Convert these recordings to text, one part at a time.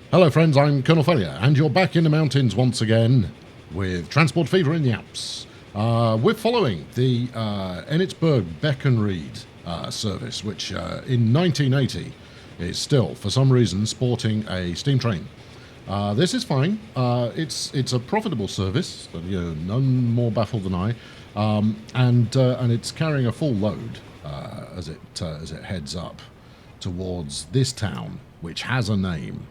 Hello friends, I'm Colonel Failure, and you're back in the mountains once again with Transport Fever in the Alps. We're following the Ennitzberg Beckenried service, which in 1980 is still, for some reason, sporting a steam train. This is fine. It's a profitable service, none more baffled than I, and it's carrying a full load as it heads up towards this town, which has a name.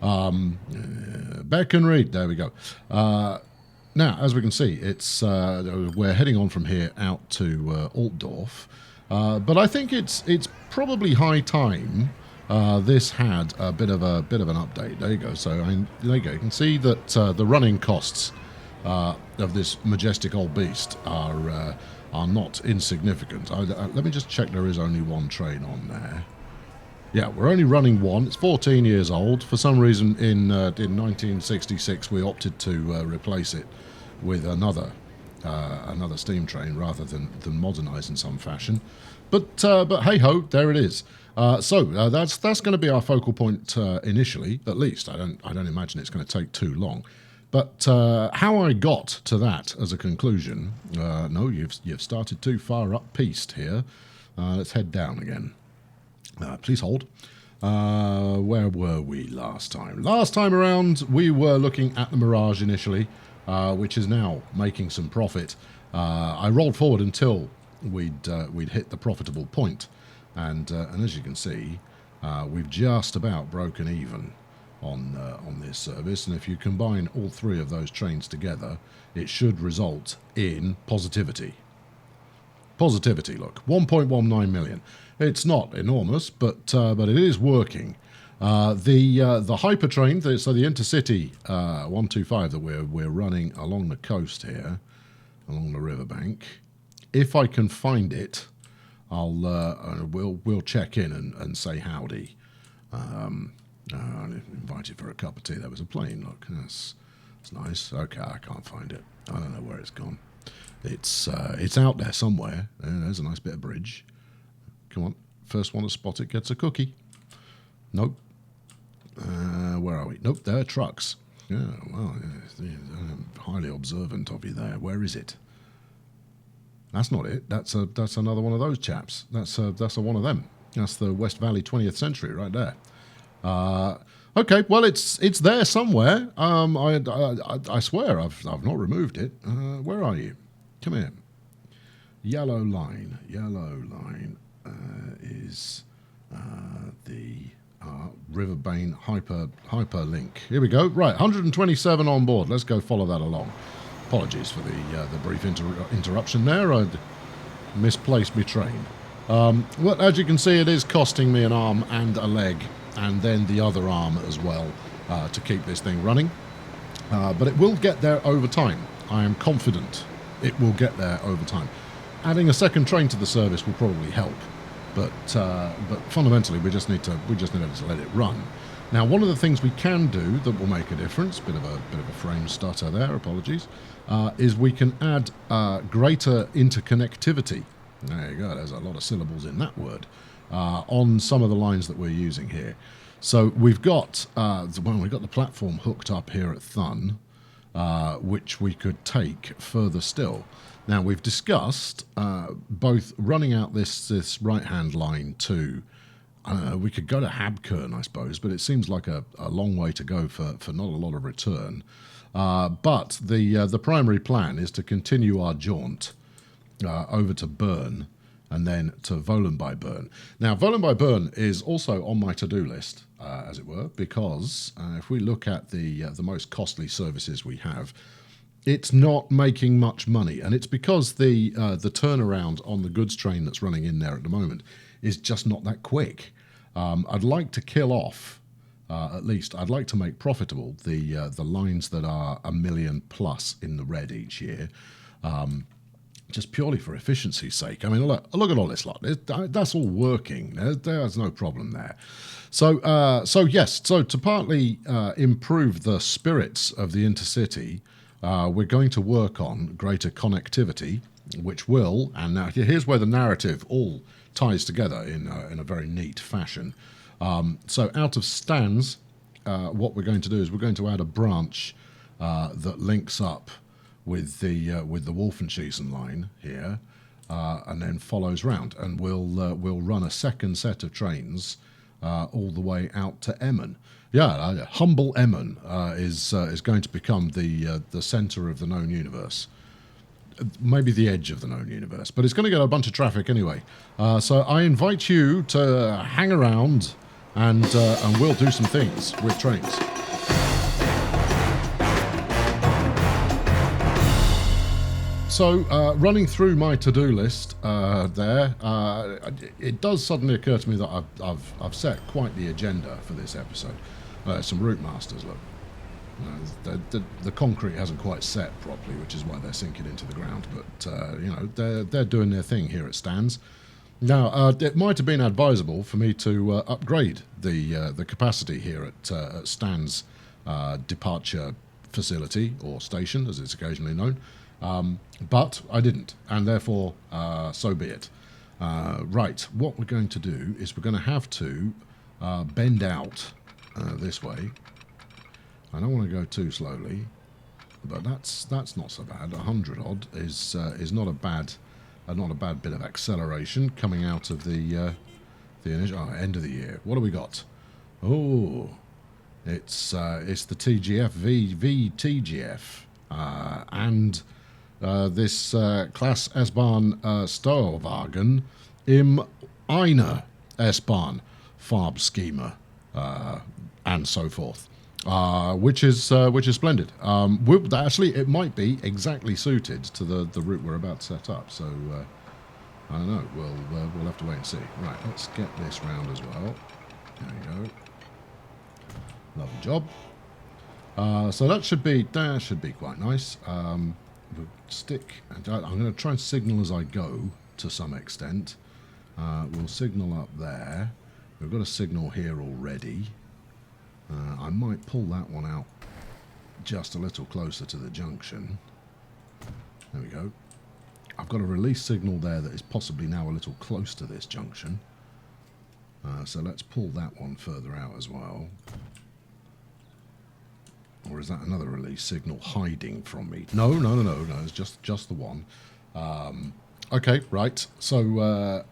Beckenried, there we go. Now, as we can see, we're heading on from here out to Altdorf, but I think it's probably high time this had a bit of an update. There you go. So there you go. You can see that the running costs of this majestic old beast are not insignificant. Let me just check. There is only one train on there. Yeah, we're only running one. It's 14 years old. For some reason, in 1966, we opted to replace it with another steam train rather than modernise in some fashion. But hey ho, there it is. So that's going to be our focal point initially, at least. I don't imagine it's going to take too long. But how I got to that as a conclusion? No, you've started too far up piste here. Let's head down again. Please hold. Where were we last time? Last time around, we were looking at the Mirage initially, which is now making some profit. I rolled forward until we'd hit the profitable point, and as you can see, we've just about broken even on this service. And if you combine all three of those trains together, it should result in positivity. Positivity. Look, 1.19 million. It's not enormous, but it is working. The hyper train, so the Intercity 125 that we're running along the coast here, along the riverbank. If I can find it, we'll check in and say howdy. I'm invited for a cup of tea. There was a plane. Look, that's nice. Okay, I can't find it. I don't know where it's gone. It's out there somewhere. There's a nice bit of bridge. Come on, first one to spot it gets a cookie. Nope. Where are we? Nope, there are trucks. Yeah, well, highly observant of you there. Where is it? That's not it. That's another one of those chaps. That's one of them. That's the West Valley 20th Century right there. Okay, well, it's there somewhere. I swear I've not removed it. Where are you? Come here. Yellow line is the Riverbane hyperlink. Here we go. Right, 127 on board. Let's go follow that along. Apologies for the brief interruption there. I'd misplaced my train. Well, as you can see, it is costing me an arm and a leg, and then the other arm as well, to keep this thing running. But it will get there over time. I am confident it will get there over time. Adding a second train to the service will probably help, but fundamentally we just need to let it run. Now, one of the things we can do that will make a difference, bit of a frame stutter there, apologies, is we can add greater interconnectivity. There you go. There's a lot of syllables in that word on some of the lines that we're using here. So we've got the platform hooked up here at Thun, which we could take further still. Now, we've discussed both running out this right-hand line to, I don't know, we could go to Habkern, I suppose, but it seems like a long way to go for not a lot of return. But the primary plan is to continue our jaunt over to Bern and then to Wohlen bei Bern. Now, Wohlen bei Bern is also on my to-do list, as it were, because if we look at the most costly services we have, it's not making much money, and it's because the turnaround on the goods train that's running in there at the moment is just not that quick. I'd like to kill off, at least I'd like to make profitable the lines that are $1 million plus in the red each year, just purely for efficiency's sake. I mean, look at all this lot. That's all working. There's no problem there. So yes. So to partly improve the spirits of the Intercity, we're going to work on greater connectivity, which will, and now here's where the narrative all ties together in a very neat fashion. So out of Stans, what we're going to do is we're going to add a branch that links up with the Wolfenschiessen line here, and then follows round, and we'll run a second set of trains all the way out to Emmen. Yeah, humble Emmen is going to become the centre of the known universe. Maybe the edge of the known universe, but it's going to get a bunch of traffic anyway. So I invite you to hang around, and we'll do some things with trains. So running through my to-do list there, it does suddenly occur to me that I've set quite the agenda for this episode. Some route masters, look. The concrete hasn't quite set properly, which is why they're sinking into the ground. But they're doing their thing here at Stan's. Now, it might have been advisable for me to upgrade the capacity here at Stan's departure facility, or station, as it's occasionally known. But I didn't, and therefore, so be it. Right, what we're going to do is we're going to have to bend out this way. I don't want to go too slowly, but that's not so bad. 100 odd is not a bad bit of acceleration coming out of the initial end of the year. What do we got? Oh, it's the TGF V TGF and this Class S-Bahn Steuerwagen im eine S-Bahn Farbschema and so forth. Which is splendid. Actually, it might be exactly suited to the route we're about to set up. So I don't know. We'll have to wait and see. Right, let's get this round as well. There we go. Lovely job. So that should be quite nice. We'll stick. I'm going to try and signal as I go to some extent. We'll signal up there. We've got a signal here already. I might pull that one out just a little closer to the junction. There we go. I've got a release signal there that is possibly now a little close to this junction. So let's pull that one further out as well. Or is that another release signal hiding from me? No, it's just the one. Okay, right. So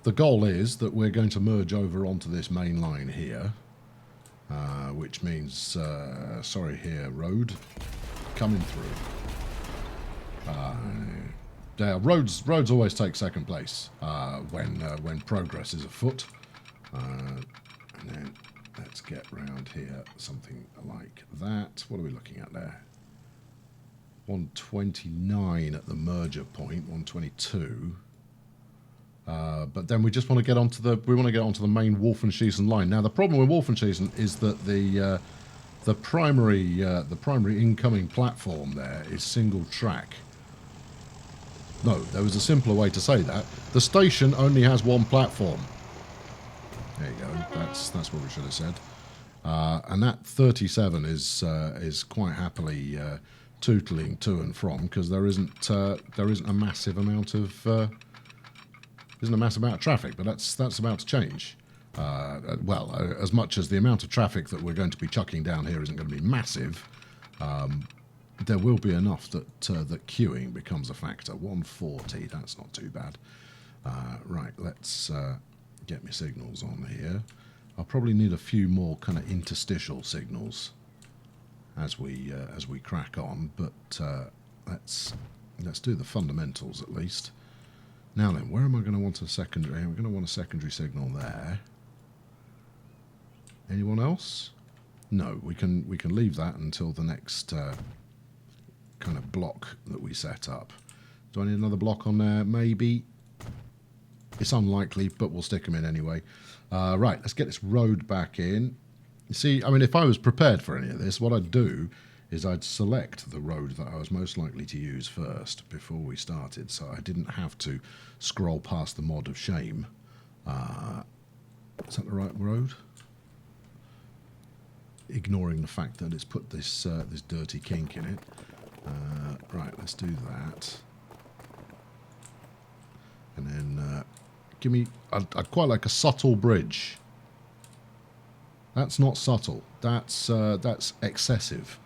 the goal is that we're going to merge over onto this main line here. Which means, sorry here, road, coming through. Yeah, roads always take second place when progress is afoot. And then let's get round here, something like that. What are we looking at there? 129 at the merger point, 122. But then we just want to get onto the main Wolfenschiessen line. Now the problem with Wolfenschiessen is that the primary incoming platform there is single track. No, there was a simpler way to say that. The station only has one platform. There you go. That's what we should have said. And that 37 is quite happily tootling to and from, because there isn't a massive amount of traffic, but that's about to change. As much as the amount of traffic that we're going to be chucking down here isn't going to be massive, there will be enough that queuing becomes a factor. 140, that's not too bad. Right, let's get my signals on here. I'll probably need a few more kind of interstitial signals as we crack on, but let's do the fundamentals at least. Now then, where am I going to want a secondary? We're going to want a secondary signal there. Anyone else? No, we can leave that until the next kind of block that we set up. Do I need another block on there? Maybe. It's unlikely, but we'll stick them in anyway. Right, let's get this road back in. You see, I mean, if I was prepared for any of this, what I'd do is I'd select the road that I was most likely to use first before we started, so I didn't have to scroll past the mod of shame. Is that the right road? Ignoring the fact that it's put this this dirty kink in it. Right, let's do that. And then give me... I'd quite like a subtle bridge. That's not subtle. That's excessive.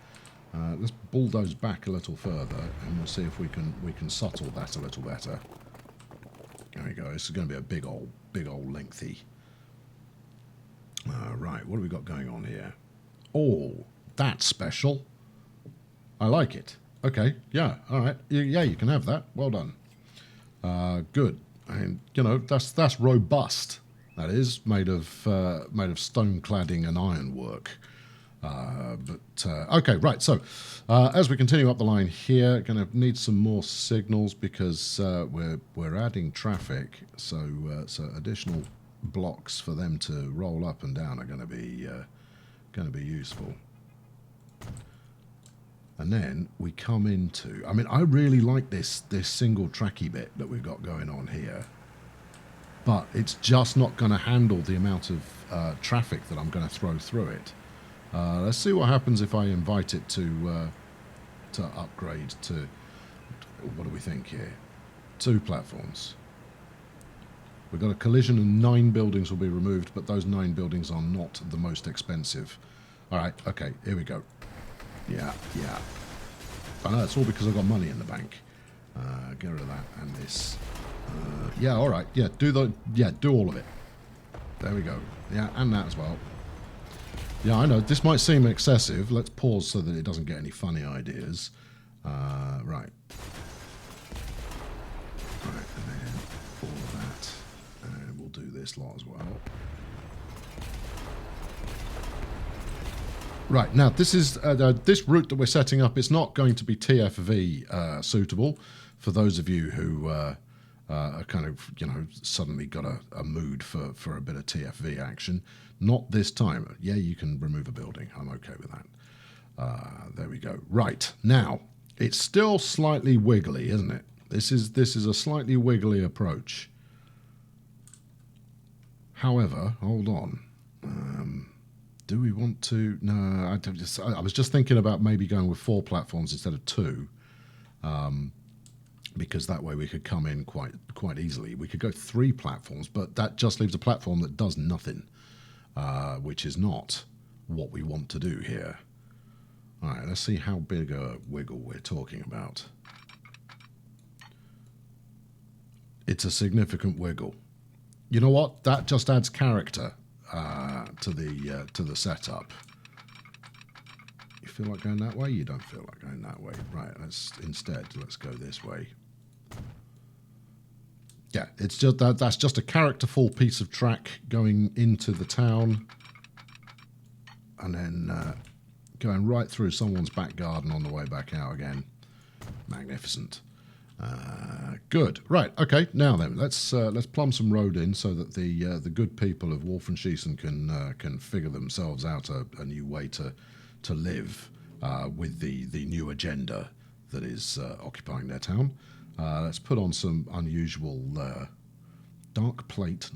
Let's bulldoze back a little further, and we'll see if we can subtle that a little better. There we go. This is going to be a big old lengthy. Right, what have we got going on here? Oh, that's special. I like it. Okay, yeah, all right. Yeah, you can have that. Well done. Good. And you know that's robust. That is made of stone cladding and ironwork. Okay, right. So as we continue up the line here, going to need some more signals because we're adding traffic. So additional blocks for them to roll up and down are going to be useful. And then we come into, I mean, I really like this single tracky bit that we've got going on here, but it's just not going to handle the amount of traffic that I'm going to throw through it. Let's see what happens if I invite it to upgrade to, what do we think here? 2 platforms. We've got a collision and 9 buildings will be removed, but those 9 buildings are not the most expensive. All right, okay, here we go. Yeah. I know, it's all because I've got money in the bank. Get rid of that and this. Yeah, all right. Yeah, do all of it. There we go. Yeah, and that as well. Yeah, I know, this might seem excessive. Let's pause so that it doesn't get any funny ideas. Right. Right, and then all of that. And we'll do this lot as well. Right, now this is this route that we're setting up. It's not going to be TFV suitable for those of you who are kind of, you know, suddenly got a mood for a bit of TFV action. Not this time. Yeah, you can remove a building. I'm okay with that. There we go. Right, now, it's still slightly wiggly, isn't it? This is a slightly wiggly approach. However, hold on. Do we want to? No, I was just thinking about maybe going with 4 platforms instead of 2, because that way we could come in quite easily. We could go 3 platforms, but that just leaves a platform that does nothing, which is not what we want to do here. All right, let's see how big a wiggle we're talking about. It's a significant wiggle. You know what? That just adds character to the setup. You feel like going that way? You don't feel like going that way. Right, let's go this way. Yeah, it's just that's just a characterful piece of track going into the town and then going right through someone's back garden on the way back out again. Magnificent. Good. Right. Okay. Now then, let's plumb some road in so that the good people of Wolfenschiessen can figure themselves out a new way to live with the new agenda that is occupying their town. Let's put on some unusual dark plate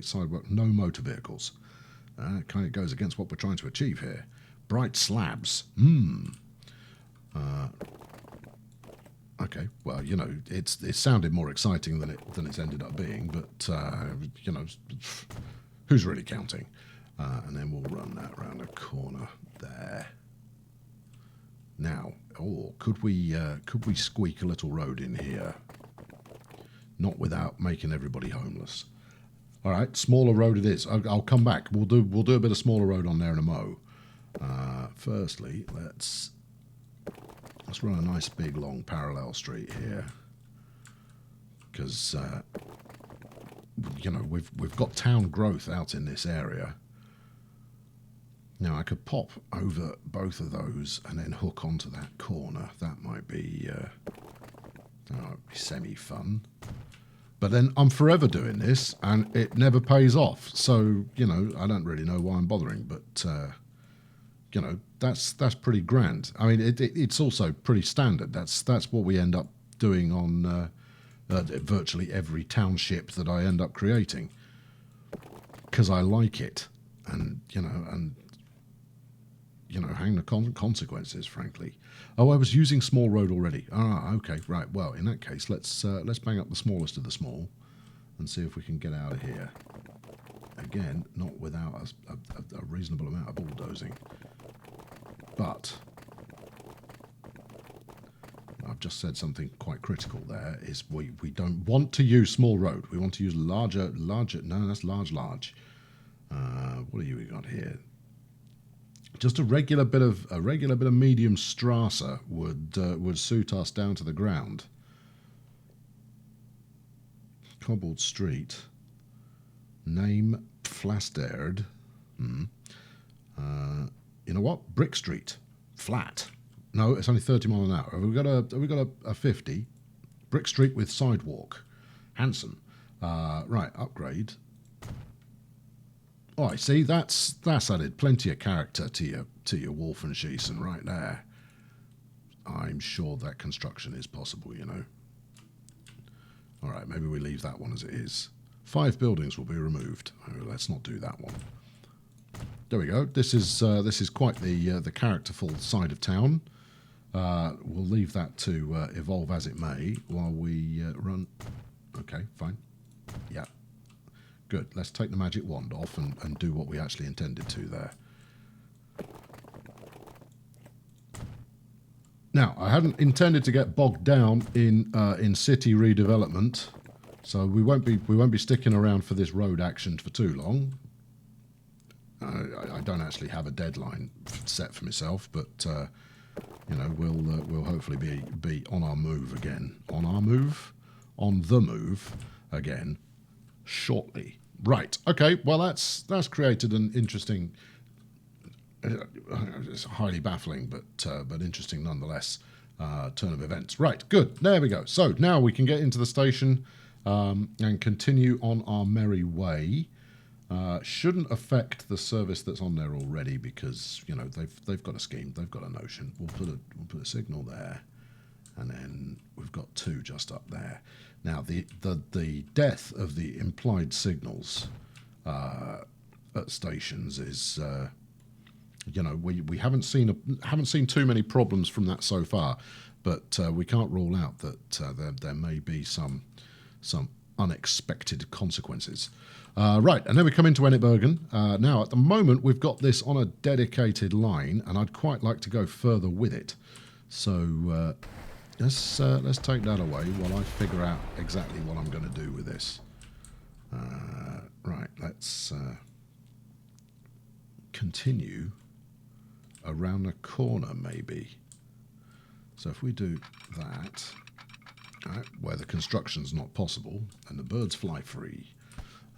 sidewalk, no motor vehicles. Kind of goes against what we're trying to achieve here. Bright slabs. Okay, well, you know, it sounded more exciting than it's ended up being, but you know, who's really counting? And then we'll run that around a corner there. Now, could we squeak a little road in here? Not without making everybody homeless. All right, smaller road it is. I'll come back. We'll do a bit of smaller road on there in a mo. Firstly, let's run a nice big long parallel street here, because you know, we've got town growth out in this area. Now I could pop over both of those and then hook onto that corner. That might be semi-fun. But then I'm forever doing this and it never pays off. So, you know, I don't really know why I'm bothering, but you know, that's pretty grand. I mean, it's also pretty standard. That's what we end up doing on virtually every township that I end up creating, because I like it, and hang the consequences, frankly. Oh, I was using small road already. Ah, okay, right. Well, in that case, let's bang up the smallest of the small and see if we can get out of here. Again, not without a reasonable amount of bulldozing. But I've just said something quite critical there, is we don't want to use small road. We want to use larger, no, that's large. What do we got here? Just a regular bit of medium Strasse would suit us down to the ground. Cobbled street. Name Flastered. You know what? Brick Street. Flat. No, it's only 30 miles an hour. Have we got a 50? Brick Street with sidewalk. Handsome. Right, upgrade. Oh, I see. That's added plenty of character to your Wolfenschießen right there. I'm sure that construction is possible, you know. All right, maybe we leave that one as it is. 5 buildings will be removed. Oh, let's not do that one. There we go. This is quite the characterful side of town. We'll leave that to evolve as it may while we run. Okay, fine. Yeah. Good. Let's take the magic wand off and do what we actually intended to there. Now, I hadn't intended to get bogged down in city redevelopment, so we won't be sticking around for this road action for too long. I don't actually have a deadline set for myself, but you know, we'll hopefully be on our move again. On the move again shortly. Right. Okay. Well, that's created an interesting. It's highly baffling, but interesting nonetheless. Turn of events. Right. Good. There we go. So now we can get into the station and continue on our merry way. Shouldn't affect the service that's on there already because you know they've got a scheme, they've got a notion. We'll put a signal there, and then we've got 2 just up there. Now the death of the implied signals at stations is you know we haven't seen too many problems from that so far, but we can't rule out that there may be some unexpected consequences. Right, and then we come into Enetbergen. Now, at the moment, we've got this on a dedicated line, and I'd quite like to go further with it. So let's take that away while I figure out exactly what I'm going to do with this. Right, let's continue around the corner, maybe. So if we do that, right, where the construction's not possible, and the birds fly free.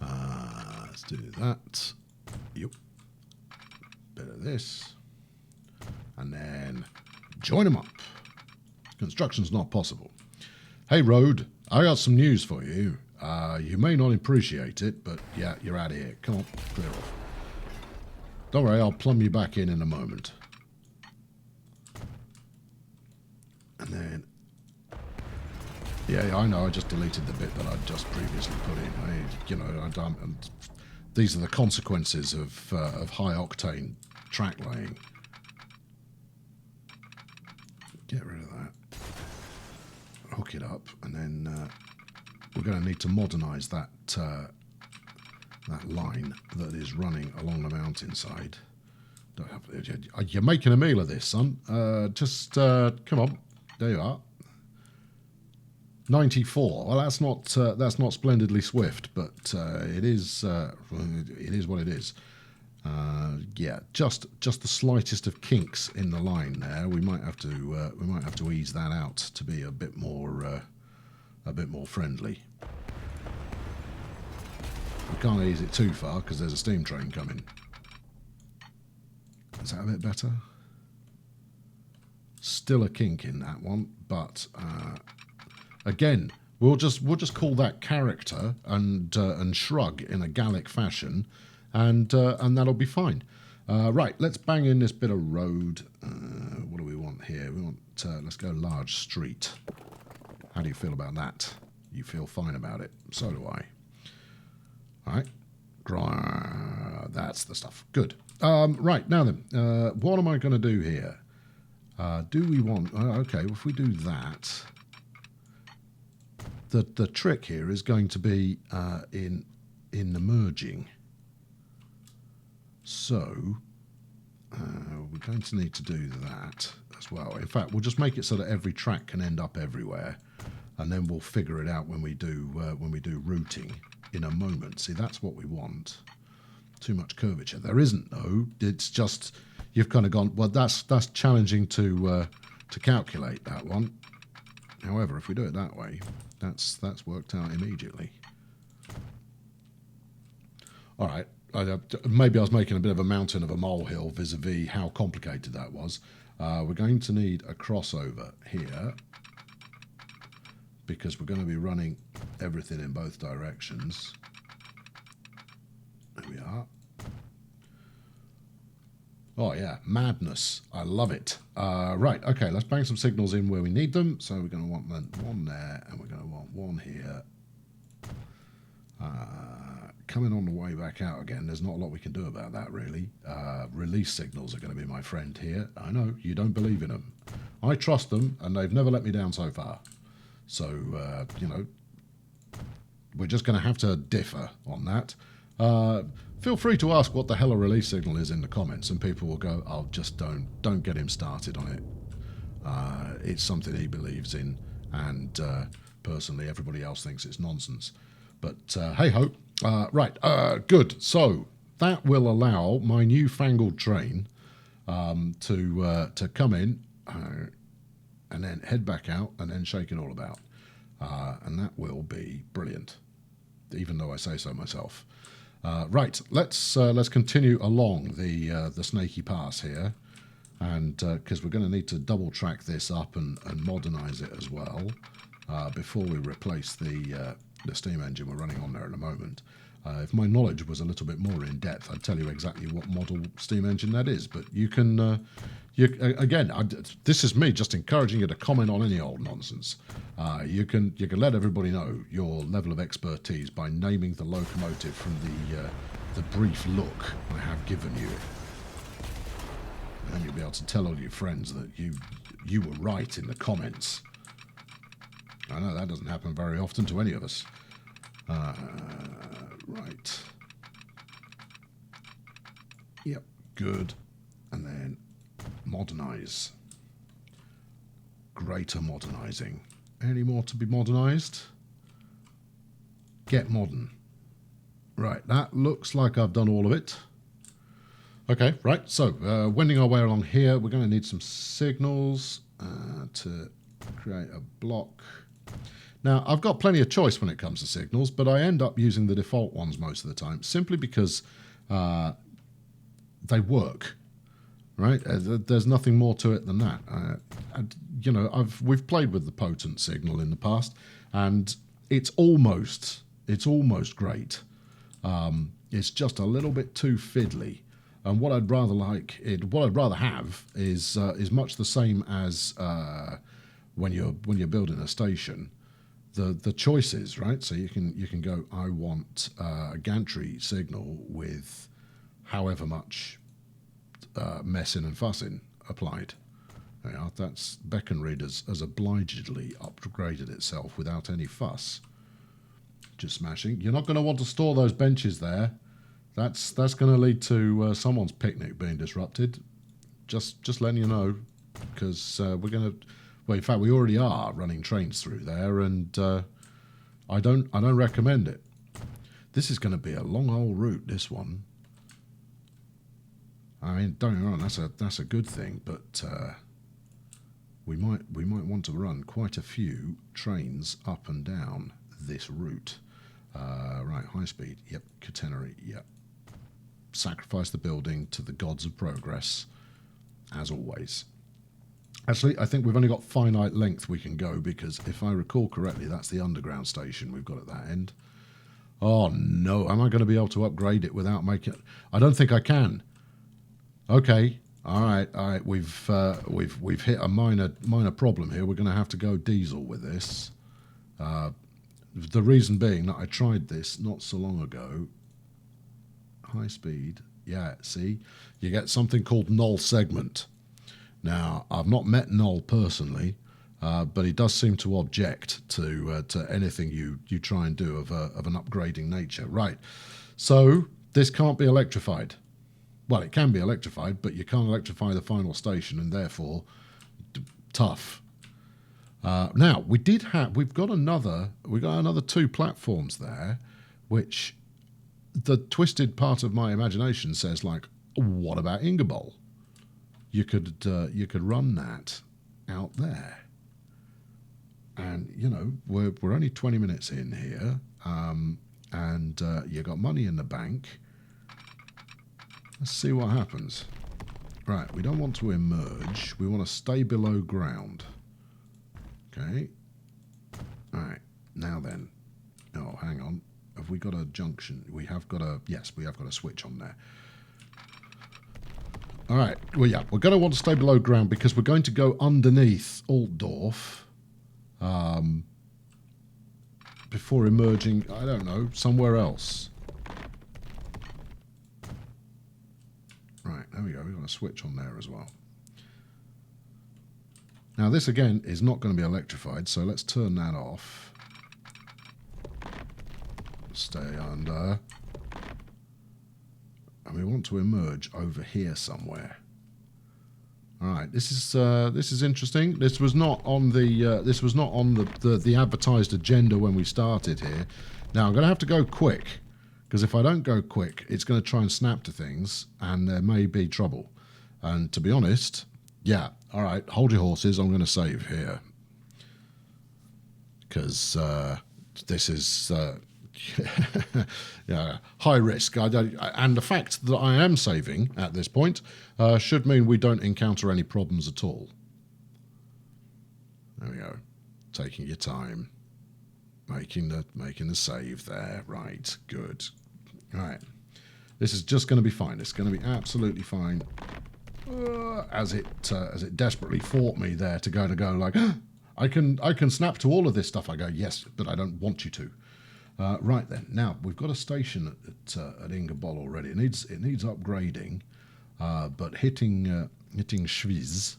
Let's do that. Yep. Bit of this. And then join them up. Construction's not possible. Hey, road, I got some news for you. You may not appreciate it, but yeah, you're out of here. Come on, clear off. Don't worry, I'll plumb you back in a moment. And then... Yeah, I know. I just deleted the bit that I'd just previously put in. These are the consequences of high octane track laying. Get rid of that. Hook it up, and then we're going to need to modernise that line that is running along the mountainside. You're making a meal of this, son. Just come on. There you are. 94. Well, that's not splendidly swift, but it is what it is. Yeah, just the slightest of kinks in the line there. We might have to ease that out to be a bit more friendly. We can't ease it too far because there's a steam train coming. Is that a bit better? Still a kink in that one, but. Again, we'll just call that character and shrug in a Gallic fashion, and that'll be fine. Right, let's bang in this bit of road. What do we want here? We want let's go large street. How do you feel about that? You feel fine about it. So do I. All right, that's the stuff. Good. Right now then, what am I going to do here? Do we want? Okay, if we do that. The trick here is going to be in the merging. So we're going to need to do that as well. In fact, we'll just make it so that every track can end up everywhere, and then we'll figure it out when we do routing in a moment. See, that's what we want. Too much curvature. There isn't though. It's just you've kind of gone. Well, that's challenging to calculate that one. However, if we do it that way, that's worked out immediately. All right. Maybe I was making a bit of a mountain of a molehill vis-a-vis how complicated that was. We're going to need a crossover here because we're going to be running everything in both directions. There we are. Oh yeah, madness. I love it. Right, okay, let's bang some signals in where we need them. So we're going to want one there, and we're going to want one here. Coming on the way back out again, there's not a lot we can do about that, really. Release signals are going to be my friend here. I know, you don't believe in them. I trust them, and they've never let me down so far. So, you know, we're just going to have to differ on that. Feel free to ask what the hell a release signal is in the comments, and people will go, oh, just don't get him started on it. It's something he believes in, and personally, everybody else thinks it's nonsense. But hey-ho. Right, good. So that will allow my newfangled train to come in and then head back out and then shake it all about. And that will be brilliant, even though I say so myself. Right, let's continue along the snaky pass here, and because we're going to need to double track this up and modernise it as well before we replace the steam engine we're running on there at the moment. If my knowledge was a little bit more in depth, I'd tell you exactly what model steam engine that is. But you can, this is me just encouraging you to comment on any old nonsense. You can let everybody know your level of expertise by naming the locomotive from the brief look I have given you, and you'll be able to tell all your friends that you were right in the comments. I know that doesn't happen very often to any of us. Right. Yep, good. And then modernise. Greater modernising. Any more to be modernised? Get modern. Right, that looks like I've done all of it. Okay, right, so wending our way along here, we're going to need some signals to create a block. Now, I've got plenty of choice when it comes to signals, but I end up using the default ones most of the time, simply because they work, right? There's nothing more to it than that. You know, we've played with the potent signal in the past, and it's almost great. It's just a little bit too fiddly, and what I'd rather have is much the same as when you're building a station. The choices, right? So you can go, I want a gantry signal with however much messing and fussing applied. Yeah, that's Beacon Read has obligedly upgraded itself without any fuss. Just smashing. You're not going to want to store those benches there. That's going to lead to someone's picnic being disrupted. Just letting you know, because we're going to. Well, in fact, we already are running trains through there, and I don't recommend it. This is going to be a long old route, this one. I mean, don't get me wrong, that's a good thing, but we might want to run quite a few trains up and down this route. Right, high speed, yep, catenary, yep. Sacrifice the building to the gods of progress, as always. Actually, I think we've only got finite length we can go, because if I recall correctly, that's the underground station we've got at that end. Oh no, am I going to be able to upgrade it without making it? I don't think I can. Okay, all right, we've hit a minor problem here. We're going to have to go diesel with this. The reason being that I tried this not so long ago. High speed, yeah. See, you get something called null segment. Now, I've not met Noel personally, but he does seem to object to anything you try and do of an upgrading nature. Right, so this can't be electrified. well, it can be electrified, but you can't electrify the final station, and therefore, tough. Now we've got another 2 platforms there, which the twisted part of my imagination says, like, what about Ingerbol? You could run that out there, and we're only 20 minutes in here, and you got money in the bank. Let's see what happens. Right, we don't want to emerge. We want to stay below ground. Okay. All right. Now then. Oh, hang on. Have we got a junction? We have got a... Yes, we have got a switch on there. All right. Well, yeah, we're going to want to stay below ground because we're going to go underneath Altdorf before emerging, I don't know, somewhere else. Right, there we go. We've got a switch on there as well. Now, this, again, is not going to be electrified, so let's turn that off. Stay under. And we want to emerge over here somewhere. All right, this is interesting. This was not on the advertised agenda when we started here. Now, I'm going to have to go quick, because if I don't go quick, it's going to try and snap to things, and there may be trouble. And to be honest, yeah, all right, hold your horses. I'm going to save here. Because this is yeah, high risk. And the fact that I am saving at this point should mean we don't encounter any problems at all. There we go. Taking your time. Making the save there. Right, good. All right. This is just going to be fine. It's going to be absolutely fine. As it desperately fought me there to go like, I can snap to all of this stuff. I go, yes, but I don't want you to. Right then. Now we've got a station at Ingerbol already. It needs upgrading, but hitting Schwyz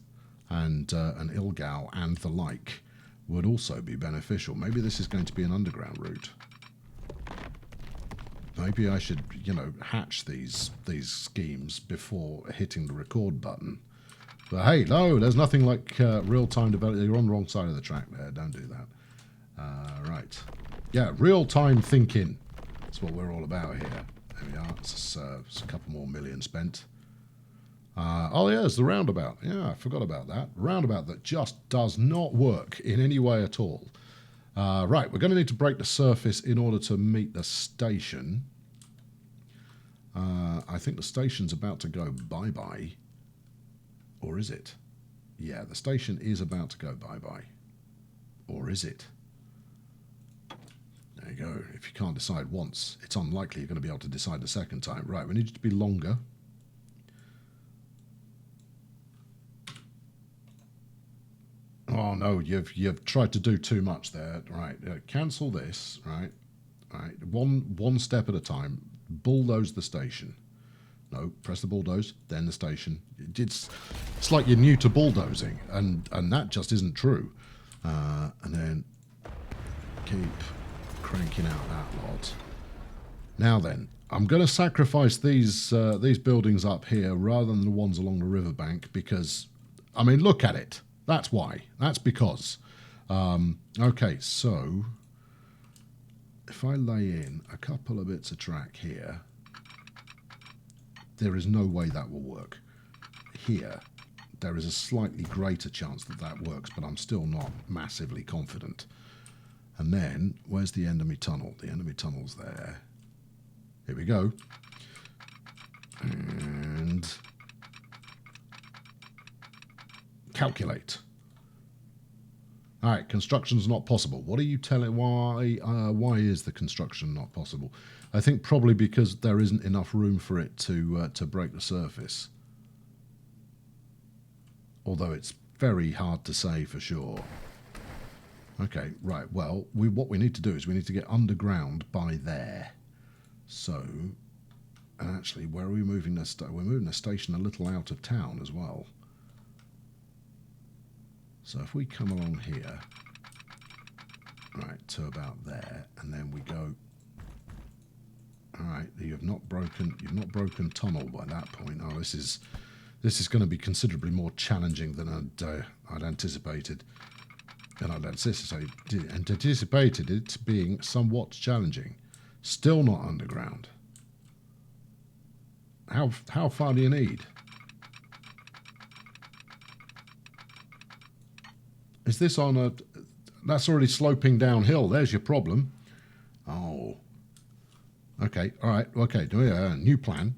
and Ilgau and the like would also be beneficial. Maybe this is going to be an underground route. Maybe I should, hatch these schemes before hitting the record button. But hey, no, there's nothing like real-time development. You're on the wrong side of the track there. Don't do that. Right. Yeah, real-time thinking. That's what we're all about here. There we are. It's a couple more million spent. Oh, yeah, it's the roundabout. Yeah, I forgot about that. Roundabout that just does not work in any way at all. Right, we're going to need to break the surface in order to meet the station. I think the station's about to go bye-bye. Or is it? Yeah, the station is about to go bye-bye. Or is it? There you go. If you can't decide once, it's unlikely you're going to be able to decide the second time. Right, we need it to be longer. Oh no, you've tried to do too much there. Right, cancel this. Right, one step at a time. Bulldoze the station. No, press the bulldoze, then the station. It's like you're new to bulldozing, and that just isn't true. And then keep cranking out that lot. Now then, I'm going to sacrifice these buildings up here rather than the ones along the riverbank because, I mean, look at it. That's why. That's because. Okay, so if I lay in a couple of bits of track here, there is no way that will work. Here, there is a slightly greater chance that that works, but I'm still not massively confident. And then, where's the enemy tunnel? The enemy tunnel's there. Here we go. And calculate. All right, construction's not possible. What are you telling? Why is the construction not possible? I think probably because there isn't enough room for it to break the surface. Although it's very hard to say for sure. Okay, right. Well, what we need to do is we need to get underground by there. So, and actually, where are we moving the station? We're moving the station a little out of town as well. So if we come along here, right, to about there, and then we go, All right, you've not broken tunnel by that point. Oh, this is going to be considerably more challenging than I'd anticipated. And I'd anticipated it being somewhat challenging. Still not underground. How far do you need? Is this on a... That's already sloping downhill. There's your problem. Oh. Okay, all right. Okay, new plan.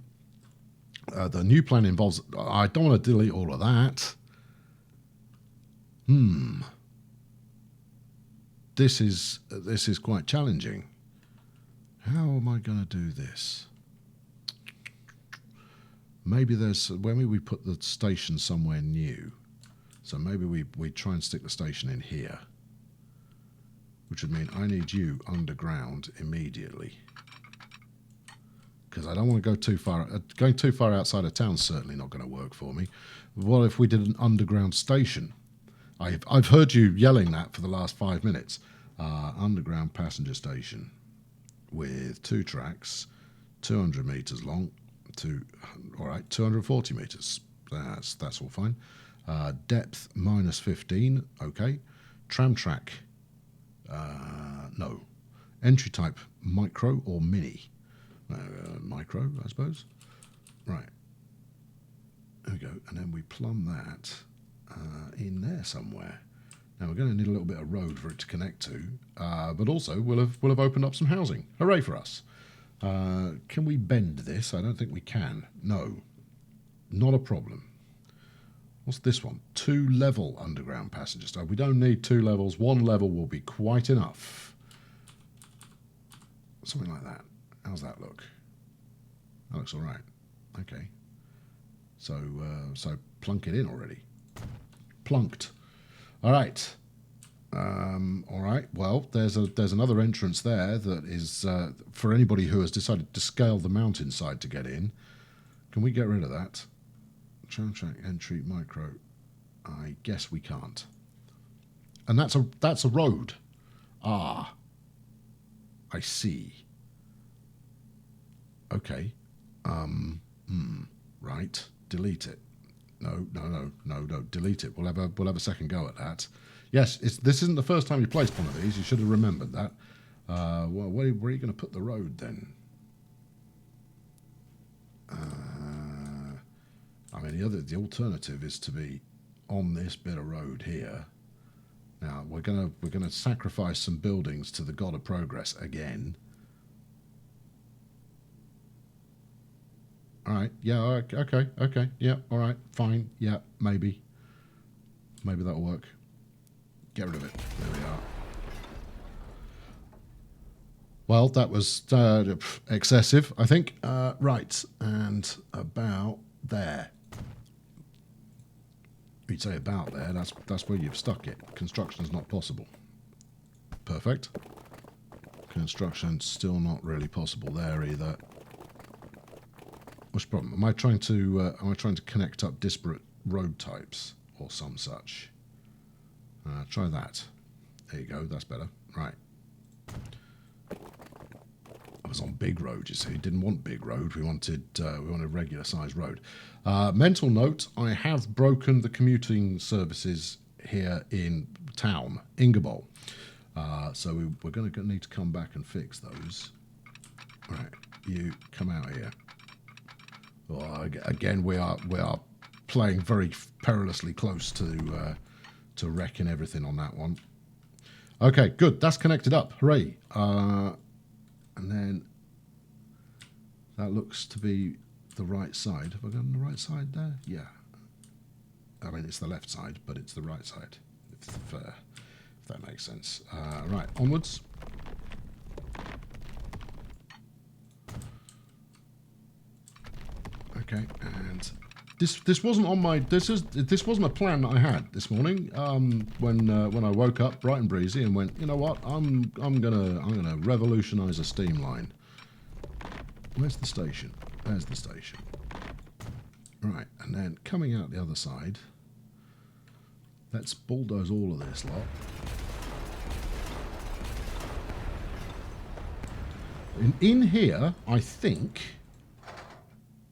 The new plan involves... I don't want to delete all of that. This is quite challenging. How am I going to do this? Maybe we put the station somewhere new. So maybe we try and stick the station in here. Which would mean I need you underground immediately. Because I don't want to go too far. Going too far outside of town is certainly not going to work for me. What if we did an underground station? I've heard you yelling that for the last 5 minutes. Underground passenger station with 2 tracks, 200 meters long. All right, 240 meters. That's all fine. Depth -15. Okay. Tram track. No. Entry type micro or mini. Micro, I suppose. Right. There we go. And then we plumb that in there somewhere. Now we're going to need a little bit of road for it to connect to, but also we'll have opened up some housing. Hooray for us! Can we bend this? I don't think we can. No, not a problem. What's this one? 2 level underground passenger station. We don't need 2 levels. 1 level will be quite enough. Something like that. How's that look? That looks all right. Okay. So plunk it in already. Plunked. All right. All right. Well, there's another entrance there that is for anybody who has decided to scale the mountainside to get in. Can we get rid of that? Tram track entry micro. I guess we can't. And that's a road. Ah. I see. Okay. Right. Delete it. No. Delete it. We'll have a second go at that. Yes, this isn't the first time you placed one of these. You should have remembered that. Well, where are you going to put the road then? I mean, the alternative is to be on this bit of road here. Now we're gonna sacrifice some buildings to the god of progress again. All right. Yeah. Okay. Yeah. All right. Fine. Yeah. Maybe that'll work. Get rid of it. There we are. Well, that was excessive, I think. Right, and about there. You'd say about there. That's where you've stuck it. Construction's not possible. Perfect. Construction's still not really possible there either. What's the problem? Am I trying to connect up disparate road types or some such? Try that. There you go. That's better. Right. I was on big road, you see. Didn't want big road. We wanted regular sized road. Mental note: I have broken the commuting services here in town, Ingerbol. So we're going to need to come back and fix those. All right, you come out here. Well, again, we are playing very perilously close to wrecking everything on that one. Okay, good. That's connected up. Hooray! And then that looks to be the right side. Have I got on the right side there? Yeah. I mean, it's the left side, but it's the right side, if that makes sense. Right, onwards. Okay, and this wasn't on my this wasn't a plan that I had this morning. When I woke up bright and breezy and went, you know what, I'm gonna revolutionise a steam line. Where's the station? There's the station. Right, and then coming out the other side, let's bulldoze all of this lot. In here, I think...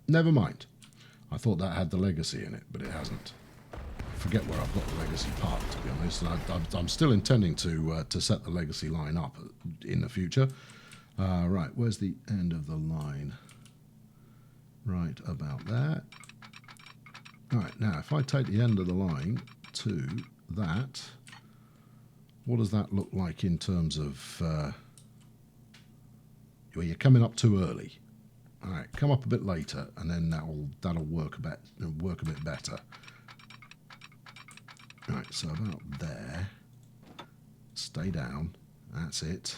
Never mind. I thought that had the legacy in it, but it hasn't. Forget where I've got the legacy part, to be honest. I'm still intending to set the legacy line up in the future. Right, where's the end of the line? Right about there. Right, now if I take the end of the line to that, what does that look like in terms of... well, you're coming up too early. All right, come up a bit later, and then that'll work a bit better. All right, so about there. Stay down. That's it.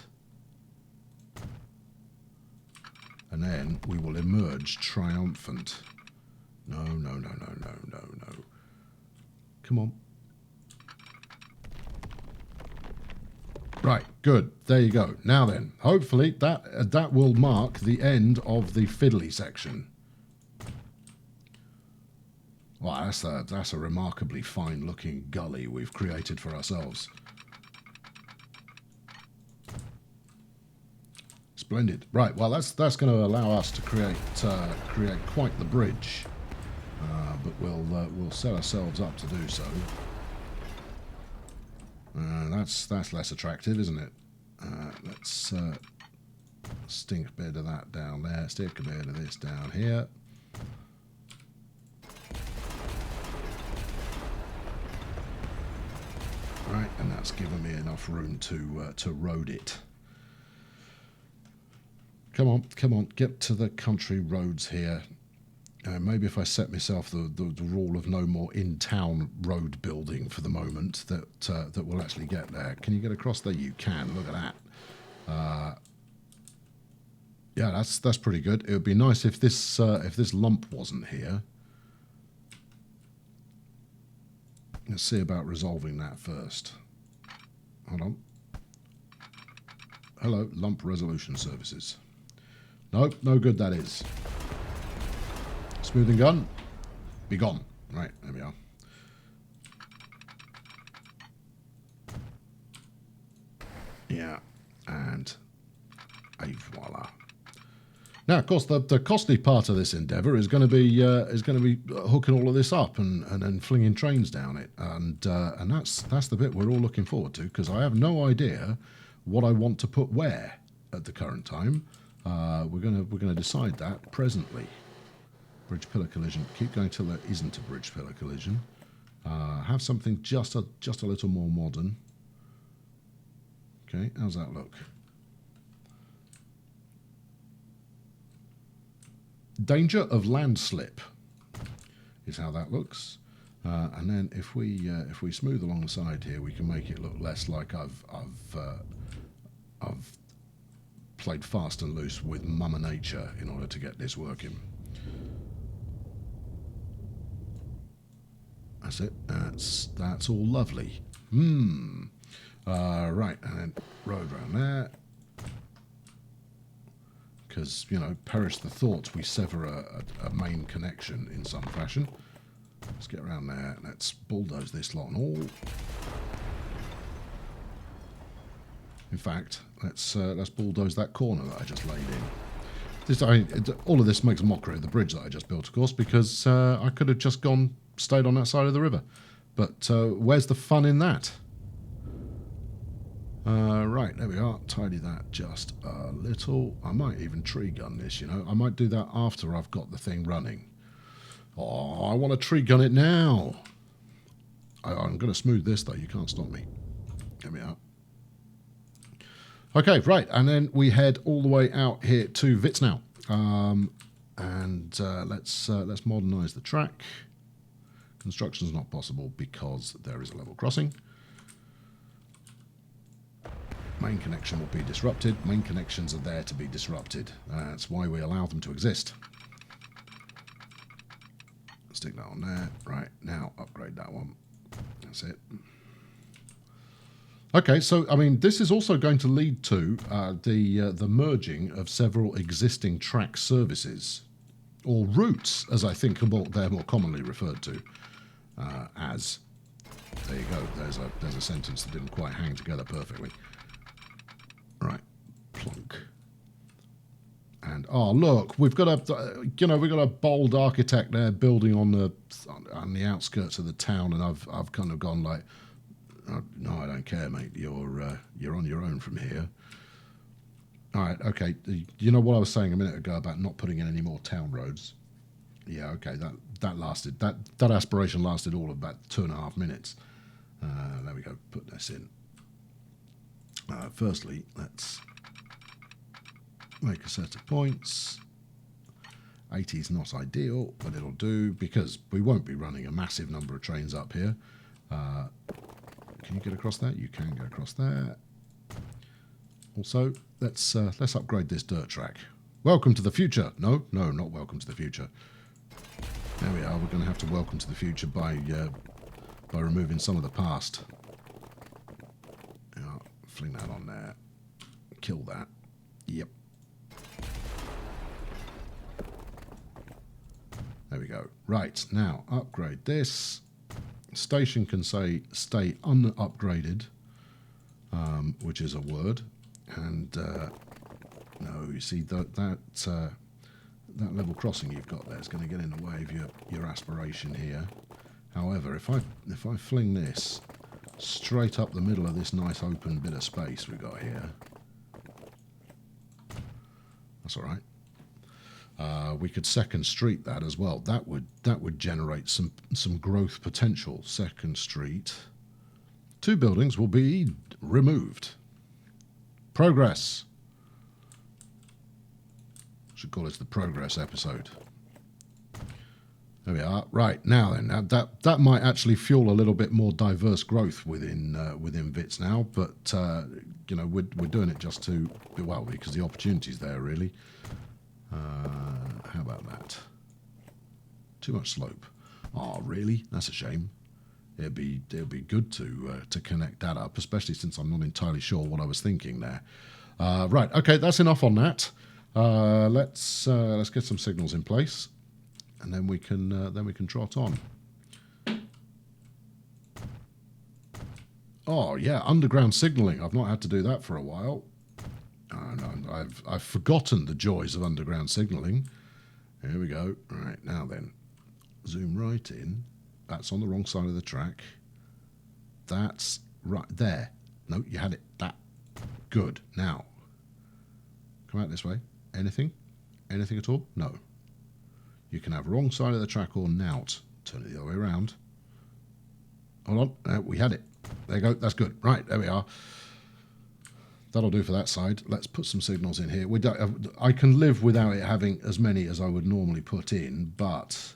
And then we will emerge triumphant. No. Come on. Right, good. There you go. Now then, hopefully that will mark the end of the fiddly section. Wow, that's a remarkably fine-looking gully we've created for ourselves. Splendid. Right, well that's going to allow us to create quite the bridge, but we'll set ourselves up to do so. That's less attractive, isn't it? Let's stick a bit of that down there. Stick a bit of this down here. Right, and that's given me enough room to road it. Come on, get to the country roads here. Maybe if I set myself the rule of no more in-town road building for the moment, that will actually get there. Can you get across there? You can. Look at that. Yeah, that's pretty good. It would be nice if this lump wasn't here. Let's see about resolving that first. Hold on. Hello, lump resolution services. Nope, no good that is. Smoothing gun, be gone. Right, there we are. Yeah, and voila. Now, of course, the costly part of this endeavour is going to be hooking all of this up and then flinging trains down it, and that's the bit we're all looking forward to, because I have no idea what I want to put where at the current time. We're gonna decide that presently. Bridge pillar collision. Keep going till there isn't a bridge pillar collision. Have something just a little more modern. Okay, how's that look? Danger of landslip is how that looks. And then if we smooth along the side here, we can make it look less like I've played fast and loose with Mama Nature in order to get this working. That's it. That's all lovely. Right, and then road round there. Because, you know, perish the thought we sever a main connection in some fashion. Let's get around there. Let's bulldoze this lot and all. In fact, let's bulldoze that corner that I just laid in. All of this makes a mockery of the bridge that I just built, of course, because I could have just stayed on that side of the river. But where's the fun in that? Right, there we are. Tidy that just a little. I might even tree gun this, you know. I might do that after I've got the thing running. Oh, I want to tree gun it now. I'm going to smooth this, though. You can't stop me. There we are. Okay, right, and then we head all the way out here to Witznau. Let's modernise the track. Construction's not possible because there is a level crossing. Main connection will be disrupted. Main connections are there to be disrupted. That's why we allow them to exist. Stick that on there. Right, now upgrade that one. That's it. Okay, so, I mean, this is also going to lead to the merging of several existing track services, or routes, as I think they're more commonly referred to as. There you go. There's a sentence that didn't quite hang together perfectly. Right, plonk. Oh, look, we've got we've got a bold architect there building on the outskirts of the town, and I've kind of gone like, no, I don't care, mate. You're on your own from here. All right, okay. You know what I was saying a minute ago about not putting in any more town roads? Yeah, okay. That lasted. That aspiration lasted all of about 2.5 minutes. There we go. Put this in. Firstly, let's make a set of points. 80 is not ideal, but it'll do because we won't be running a massive number of trains up here. Can you get across that? You can get across there. Also, let's upgrade this dirt track. Welcome to the future. No, not welcome to the future. There we are. We're going to have to welcome to the future by removing some of the past. Yeah, fling that on there. Kill that. Yep. There we go. Right, now upgrade this. Station can say stay unupgraded, which is a word. And no, you see that level crossing you've got there is going to get in the way of your aspiration here. However, if I fling this straight up the middle of this nice open bit of space we've got here, that's all right. We could second street that as well. That would generate some growth potential. Second street. 2 buildings will be removed. Progress. Should call this the progress episode. There we are. Right, now then, that might actually fuel a little bit more diverse growth within Wits now, but we're doing it just to, well, because the opportunity's there really. How about that? Too much slope. Oh, really? That's a shame. It'd be good to connect that up, especially since I'm not entirely sure what I was thinking there. Right, okay, that's enough on that. Let's get some signals in place, and then we can trot on. Oh yeah, underground signalling. I've not had to do that for a while. I've forgotten the joys of underground signalling. Here we go. Right, now then, zoom right in. That's on the wrong side of the track. That's right there. No, you had it. That. Good. Now, come out this way. Anything? Anything at all? No. You can have wrong side of the track or nout. Turn it the other way around. Hold on. We had it. There you go. That's good. Right, there we are. That'll do for that side. Let's put some signals in here. I can live without it having as many as I would normally put in, but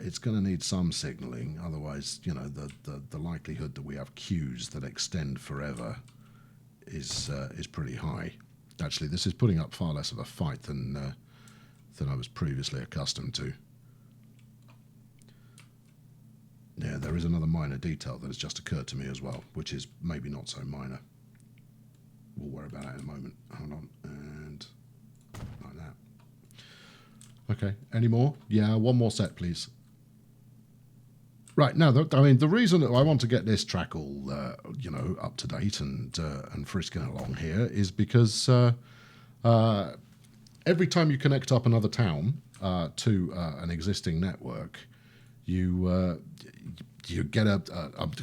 it's going to need some signalling. Otherwise, the likelihood that we have queues that extend forever is pretty high. Actually, this is putting up far less of a fight than I was previously accustomed to. Yeah, there is another minor detail that has just occurred to me as well, which is maybe not so minor. We'll worry about that in a moment. Hold on, and like that. Okay, any more? Yeah, one more set, please. Right, now, the reason that I want to get this track all, up to date and frisking along here is because every time you connect up another town to an existing network, you get a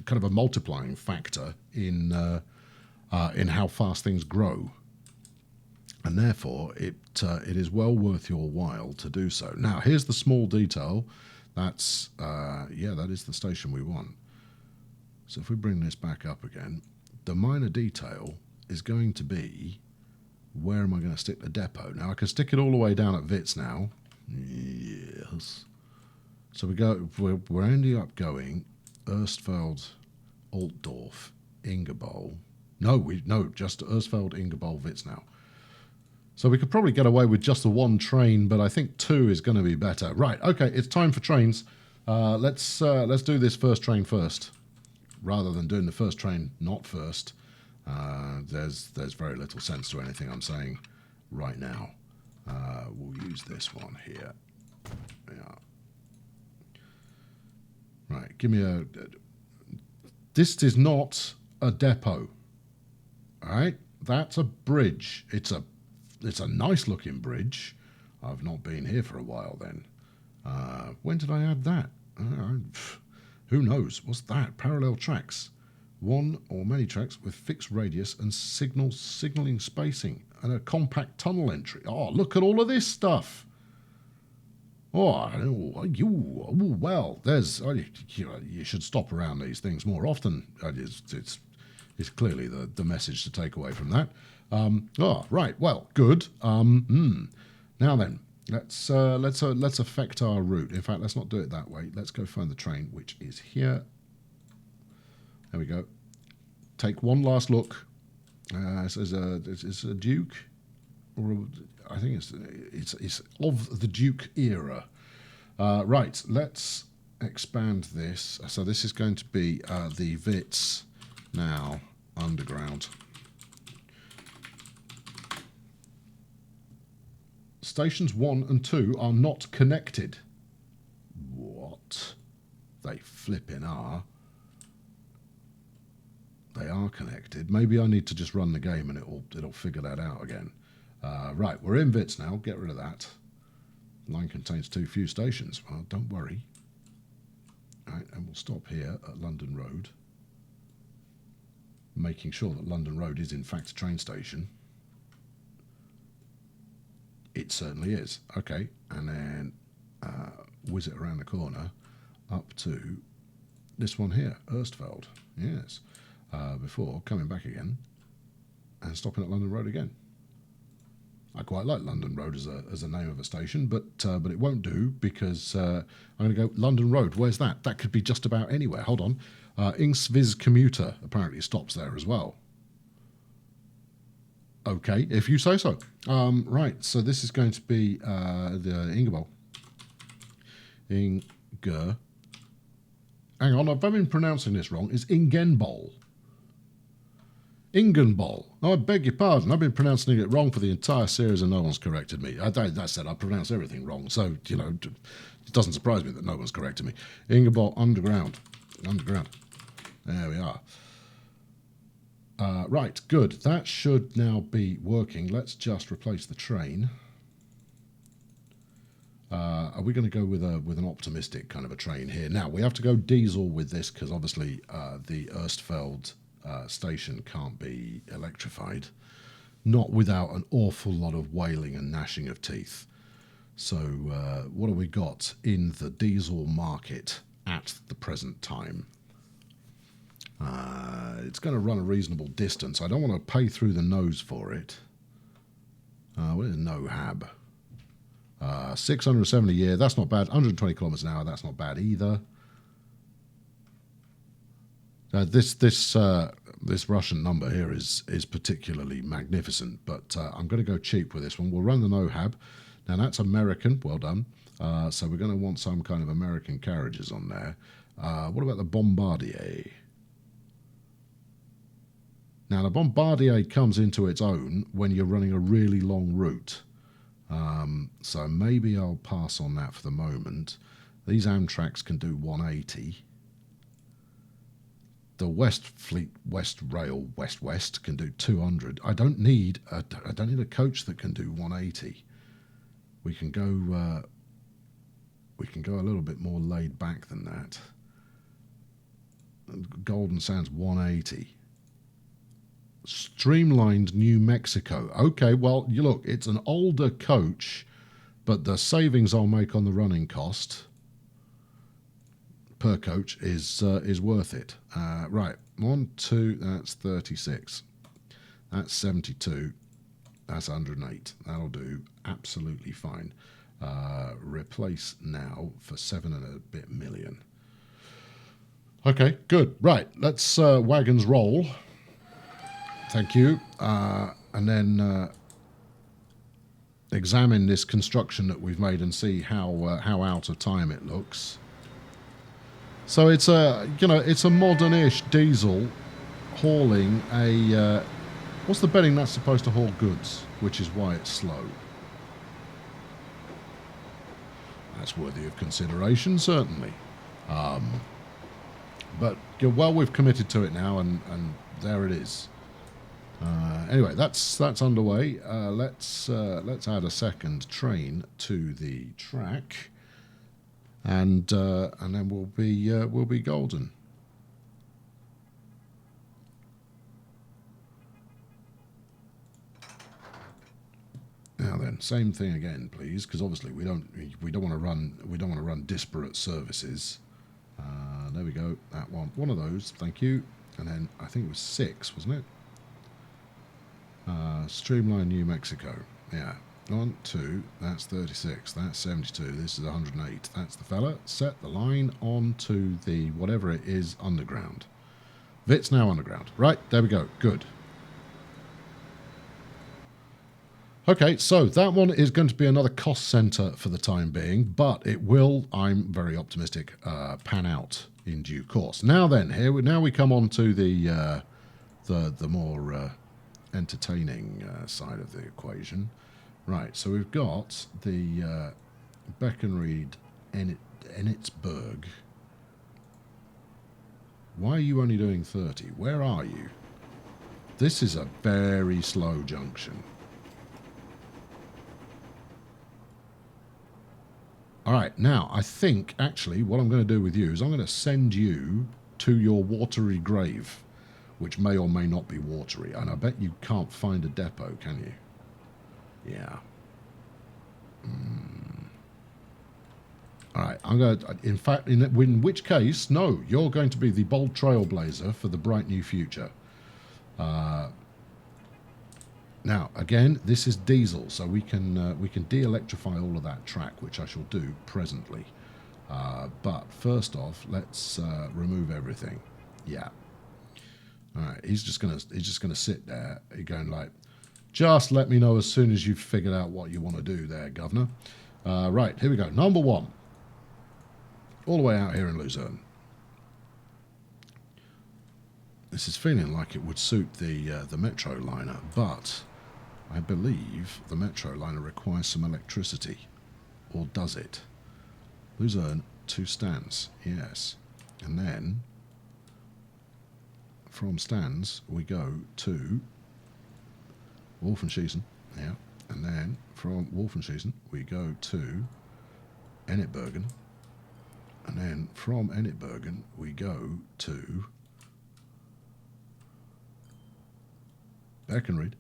kind of a multiplying factor in how fast things grow, and therefore it is well worth your while to do so. Now, here's the small detail. That's that is the station we want. So if we bring this back up again, the minor detail is going to be, where am I going to stick the depot? Now I can stick it all the way down at Wits now. Yes. So we're ending up going Erstfeld, Altdorf, Ingerbol. No, just Erstfeld, Ingerbol, Wits now. So we could probably get away with just the one train, but I think 2 is going to be better. Right, okay, it's time for trains. Let's do this first train first, rather than doing the first train not first. There's very little sense to anything I'm saying right now. We'll use this one here. Yeah. Right, give me a... This is not a depot. All right, that's a bridge. It's a nice looking bridge, I've not been here for a while then. When did I add that? Who knows? What's that? Parallel tracks. One or many tracks with fixed radius and signaling spacing and a compact tunnel entry. Oh, look at all of this stuff. Well, there's you should stop around these things more often. It's clearly the message to take away from that. Right. Well, good. Now then, let's affect our route. In fact, let's not do it that way. Let's go find the train, which is here. There we go. Take one last look. It's a Duke, or I think it's of the Duke era. Right. Let's expand this. So this is going to be the Wits now underground. Stations 1 and 2 are not connected. What? They flipping are. They are connected. Maybe I need to just run the game and it'll figure that out again. Right, we're in Wits now. Get rid of that. Line contains too few stations. Well, don't worry. Right, and we'll stop here at London Road, making sure that London Road is in fact a train station. It certainly is. Okay, and then whiz it around the corner up to this one here, Erstfeld. Yes. Before coming back again and stopping at London Road again. I quite like London Road as a name of a station, but it won't do because I'm going to go London Road. Where's that? That could be just about anywhere. Hold on. Inksviz commuter apparently stops there as well. Okay, if you say so. Right, so this is going to be the Ingerbol. Hang on, I've been pronouncing this wrong. It's Ingenbol. Ingenbol. Oh, I beg your pardon. I've been pronouncing it wrong for the entire series and no one's corrected me. That said, I pronounce everything wrong, so, it doesn't surprise me that no one's corrected me. Ingerbol Underground. There we are. Right, good. That should now be working. Let's just replace the train. Are we going to go with an optimistic kind of a train here? Now, we have to go diesel with this because obviously the Erstfeld station can't be electrified. Not without an awful lot of wailing and gnashing of teeth. So what have we got in the diesel market at the present time? It's going to run a reasonable distance. I don't want to pay through the nose for it. What is NoHab? 670 a year, that's not bad. 120 kilometers an hour, that's not bad either. This Russian number here is particularly magnificent, but I'm going to go cheap with this one. We'll run the NoHab. Now that's American, well done. So we're going to want some kind of American carriages on there. What about the Bombardier? Now the Bombardier comes into its own when you're running a really long route. So maybe I'll pass on that for the moment. These Amtraks can do 180. The Westfleet West Rail West can do 200. I don't need a coach that can do 180. We can go a little bit more laid back than that. Golden Sands 180. Streamlined New Mexico. Okay, well, you look, it's an older coach, but the savings I'll make on the running cost per coach is worth it. Right, 1, 2, that's 36. That's 72. That's 108. That'll do absolutely fine. Replace now for 7 and a bit million. Okay, good. Right, let's wagons roll. Thank you. And then examine this construction that we've made and see how out of time it looks. So it's it's a modern-ish diesel hauling a. What's the betting that's supposed to haul goods, which is why it's slow. That's worthy of consideration, certainly. But well, we've committed to it now, and there it is. Anyway, that's underway. Let's add a second train to the track, and then we'll be golden. Now then, same thing again, please, because obviously we don't want to run disparate services. There we go. That one of those. Thank you. And then I think it was 6, wasn't it? Streamline New Mexico. Yeah. 1, 2. That's 36. That's 72. This is 108. That's the fella. Set the line on to the whatever it is underground. Vit's now underground. Right. There we go. Good. Okay, so that one is going to be another cost center for the time being, but it will, I'm very optimistic, pan out in due course. Now then, now we come on to the more entertaining side of the equation. Right, so we've got the Beckenried Enitzberg. Why are you only doing 30? Where are you? This is a very slow junction. All right, now, I think, actually, what I'm going to do with you is I'm going to send you to your watery grave, which may or may not be watery. And I bet you can't find a depot, can you? Yeah. All right, I'm going to, in fact, in which case, no, you're going to be the bold trailblazer for the bright new future. Now, again, this is diesel, so we can de-electrify all of that track, which I shall do presently. But first off, let's remove everything. Yeah. All right. He's just gonna sit there. He's going like, just let me know as soon as you've figured out what you want to do, there, Governor. Right. Here we go. Number 1. All the way out here in Luzern. This is feeling like it would suit the Metro liner, but I believe the Metro liner requires some electricity. Or does it? Luzern, 2 stands, yes. And then, from stands, we go to Wolfenschiessen, yeah. And then, from Wolfenschiessen, we go to Ennetbergen. And then, from Ennetbergen, we go to Beckenried.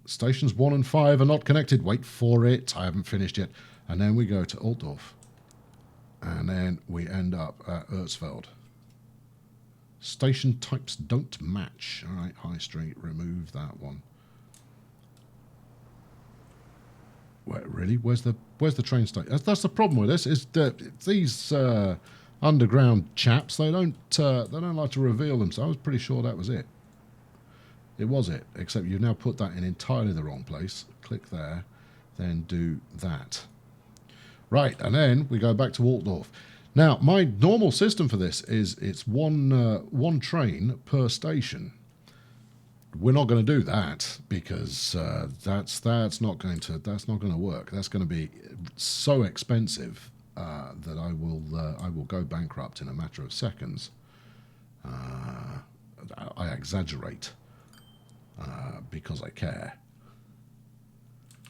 Stations 1 and 5 are not connected. Wait for it. I haven't finished yet. And then we go to Altdorf. And then we end up at Erzfeld. Station types don't match. All right, High Street. Remove that one. Wait, really? Where's the train station? That's the problem with this. Is that these underground chaps? They don't like to reveal themselves. I was pretty sure that was it. It was it, except you've now put that in entirely the wrong place. Click there, then do that. Right, and then we go back to Altdorf. Now, my normal system for this is it's one train per station. We're not going to do that because that's not going to work. That's going to be so expensive that I will go bankrupt in a matter of seconds. I exaggerate. Because I care.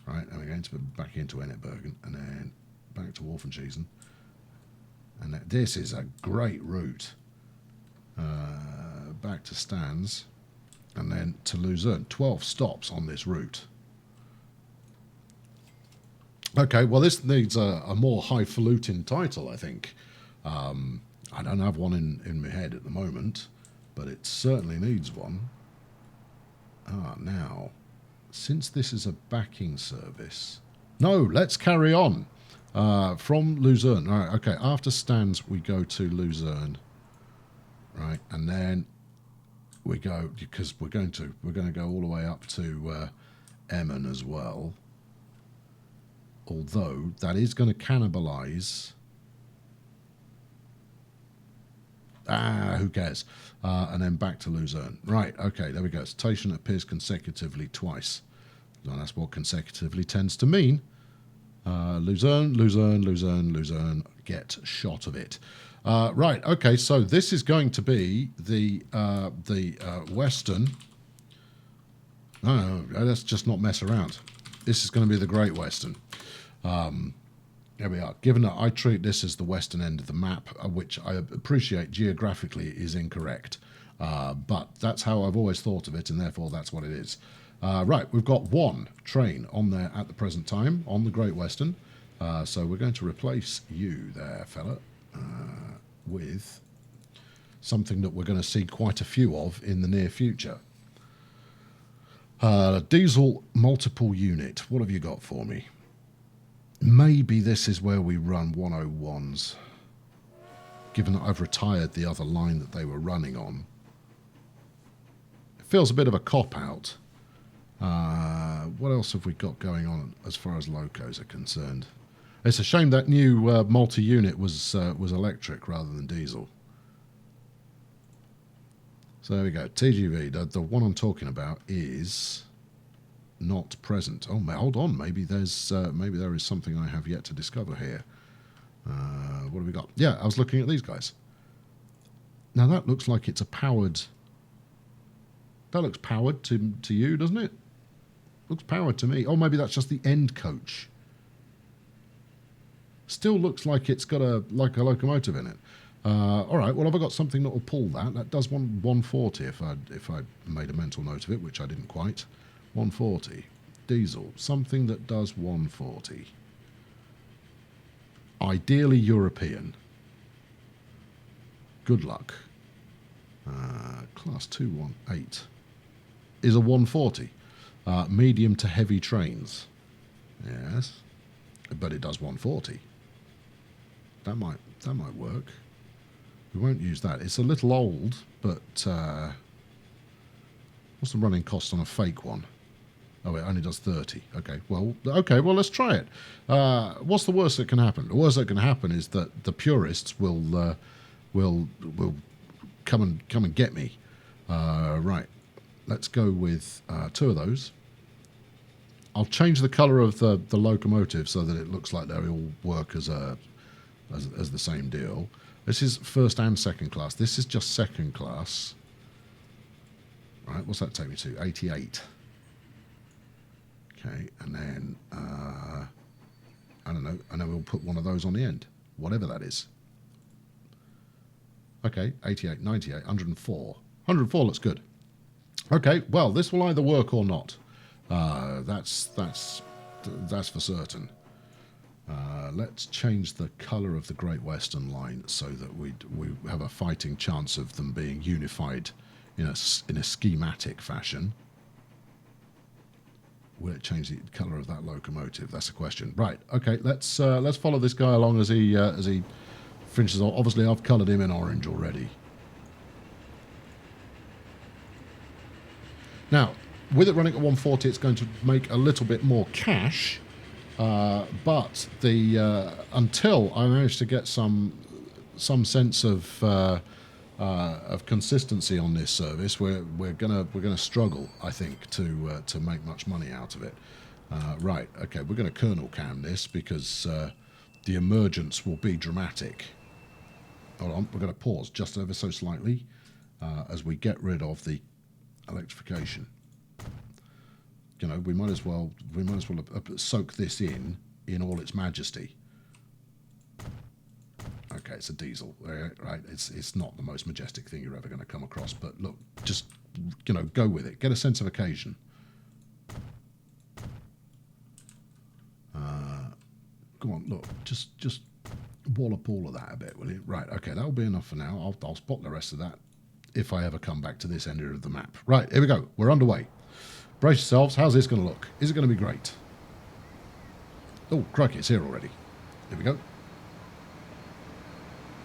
Right, and we're going to back into Ennetbergen and then back to Wolfenschiessen. And this is a great route. Back to Stans and then to Luzern. 12 stops on this route. Okay, well, this needs a more highfalutin title, I think. I don't have one in my head at the moment, but it certainly needs one. Now, since this is a backing service... No, let's carry on. From Luzern. All right, okay, after Stans, we go to Luzern. Right, and then we go, because we're going to go all the way up to Emmen as well. Although, that is going to cannibalise... who cares? And then back to Luzern. Right, okay, there we go. Station appears consecutively twice. Now, that's what consecutively tends to mean. Luzern, Luzern, Luzern, Luzern. Get shot of it. Right, okay, so this is going to be the western No, let's just not mess around. This is going to be the Great Western. There we are. Given that I treat this as the western end of the map, which I appreciate geographically is incorrect, but that's how I've always thought of it, and therefore that's what it is. Right, we've got one train on there at the present time, on the Great Western. So we're going to replace you there, fella, with something that we're going to see quite a few of in the near future. Diesel multiple unit. What have you got for me? Maybe this is where we run 101s, given that I've retired the other line that they were running on. It feels a bit of a cop-out. What else have we got going on as far as locos are concerned? It's a shame that new multi-unit was electric rather than diesel. So there we go. TGV, the one I'm talking about is not present. Oh, hold on. Maybe there is something I have yet to discover here. What have we got? Yeah, I was looking at these guys. Now that looks like it's a powered. That looks powered to you, doesn't it? Looks powered to me. Oh, maybe that's just the end coach. Still looks like it's got a locomotive in it. All right. Well, have I got something that will pull that? That does 140 if I made a mental note of it, which I didn't quite. 140 diesel. Something that does 140. Ideally European. Good luck. Class 218 is a 140. Medium to heavy trains. Yes, but it does 140. That might work. We won't use that. It's a little old, but what's the running cost on a fake one? Oh, it only does 30. Okay, well, let's try it. What's the worst that can happen? The worst that can happen is that the purists will come and get me. Right, let's go with 2 of those. I'll change the colour of the locomotive so that it looks like they all work as the same deal. This is first and second class. This is just second class. Right, what's that take me to? 88. Okay, and then I don't know, and then we'll put one of those on the end, whatever that is. Okay, 88, 98, 104. 104 looks good. Okay, well, this will either work or not. That's for certain. Let's change the colour of the Great Western Line so that we have a fighting chance of them being unified in a schematic fashion. Will it change the colour of that locomotive? That's the question. Right. Okay. Let's follow this guy along as he finishes off. Obviously, I've coloured him in orange already. Now, with it running at 140, it's going to make a little bit more cash. But until I manage to get some sense of consistency on this service, we're gonna struggle, I think, to make much money out of it. Right, okay, we're going to kernel cam this because the emergence will be dramatic. Hold on, we're going to pause just ever so slightly as we get rid of the electrification. You know, we might as well soak this in all its majesty. Okay, it's a diesel, right? It's not the most majestic thing you're ever going to come across, but look, just go with it. Get a sense of occasion. Go on, look, just wallop all of that a bit, will you? Right, okay, that'll be enough for now. I'll spot the rest of that if I ever come back to this area of the map. Right, here we go. We're underway. Brace yourselves. How's this going to look? Is it going to be great? Oh, crikey, it's here already. Here we go.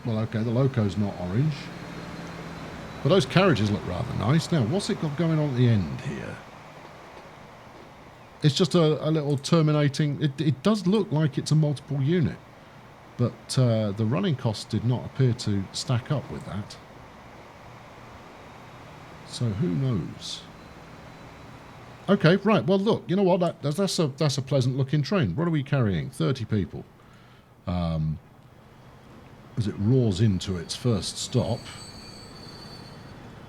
Well, okay, the loco's not orange. But those carriages look rather nice. Now, what's it got going on at the end here? It's just a little terminating... It does look like it's a multiple unit. But the running costs did not appear to stack up with that. So who knows? Okay, right. Well, look, you know what? That's a pleasant-looking train. What are we carrying? 30 people. As it roars into its first stop.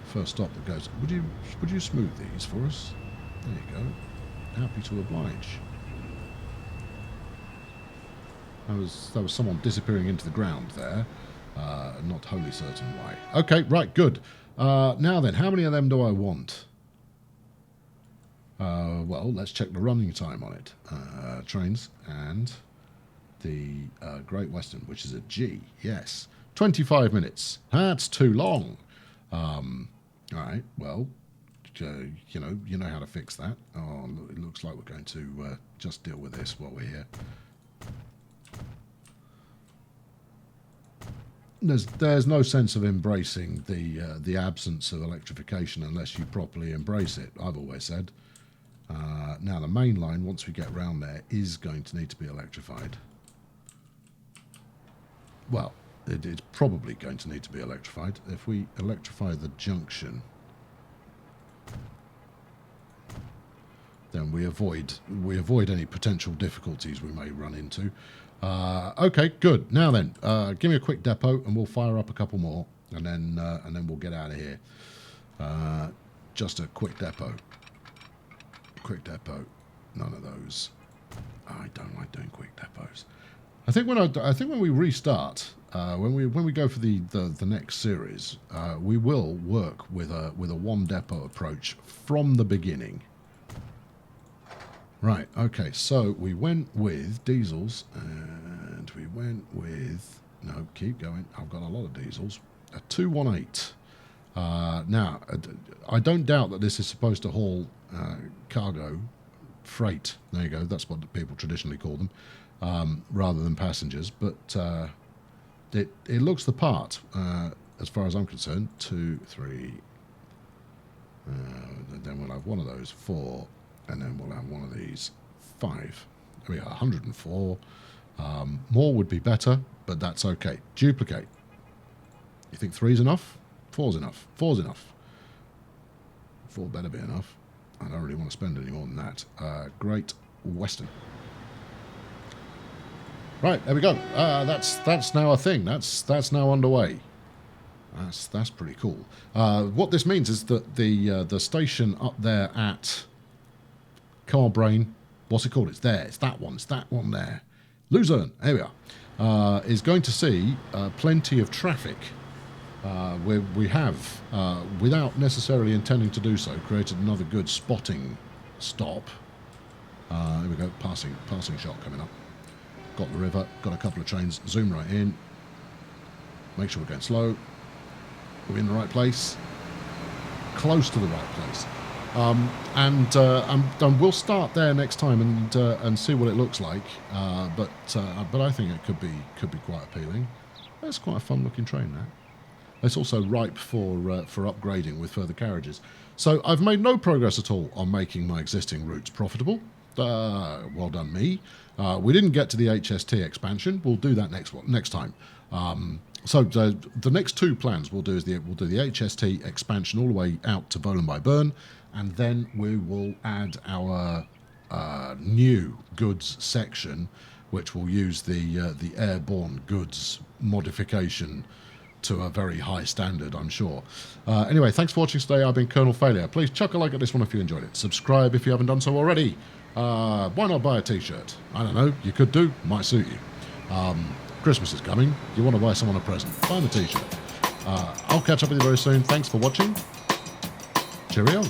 First stop that goes. Would you smooth these for us? There you go. Happy to oblige. That was someone disappearing into the ground there. Not wholly certain why. Okay, right, good. Now then, how many of them do I want? Well, let's check the running time on it. Trains and the Great Western, which is a G. Yes, 25 minutes. That's too long. All right, well, you know how to fix that. Oh, it looks like we're going to just deal with this while we're here. There's no sense of embracing the absence of electrification unless you properly embrace it, I've always said. Now, the main line, once we get round there, is going to need to be electrified. Well, it's probably going to need to be electrified. If we electrify the junction, then we avoid any potential difficulties we may run into. Okay, good. Now then, give me a quick depot, and we'll fire up a couple more, and then we'll get out of here. Just a quick depot. Quick depot. None of those. I don't like doing quick depots. I think when we restart, when we go for the next series, we will work with a one depot approach from the beginning. Right, okay, so we went with diesels, and we went with... No, keep going. I've got a lot of diesels. A 218. Now, I don't doubt that this is supposed to haul cargo, freight. There you go, that's what people traditionally call them, rather than passengers. But it looks the part, as far as I'm concerned. 2, 3... then we'll have one of those, 4... and then we'll have one of these, 5. There we are, 104. More would be better, but that's okay. Duplicate. You think 3's enough? 4's enough. 4's enough. 4 better be enough. I don't really want to spend any more than that. Great Western. Right, there we go. That's now a thing. That's now underway. That's pretty cool. What this means is that the station up there at Car Brain, what's it called? It's there. It's that one. It's that one there. Luzern, here we are, is going to see plenty of traffic. We have, without necessarily intending to do so, created another good spotting stop. Here we go. Passing shot coming up. Got the river. Got a couple of trains. Zoom right in. Make sure we're going slow. We're in the right place. Close to the right place. And we'll start there next time and see what it looks like. But I think it could be quite appealing. That's quite a fun looking train. That. It's also ripe for upgrading with further carriages. So I've made no progress at all on making my existing routes profitable. Well done, me. We didn't get to the HST expansion. We'll do that next time. So the next two plans we'll do is we'll do the HST expansion all the way out to Bowland by Bern, and then we will add our new goods section, which will use the airborne goods modification to a very high standard, I'm sure. Anyway, thanks for watching today. I've been Colonel Failure. Please chuck a like at this one if you enjoyed it. Subscribe if you haven't done so already. Why not buy a t-shirt? I don't know. You could do. Might suit you. Christmas is coming. You want to buy someone a present. Buy the t-shirt. I'll catch up with you very soon. Thanks for watching. Cheerio.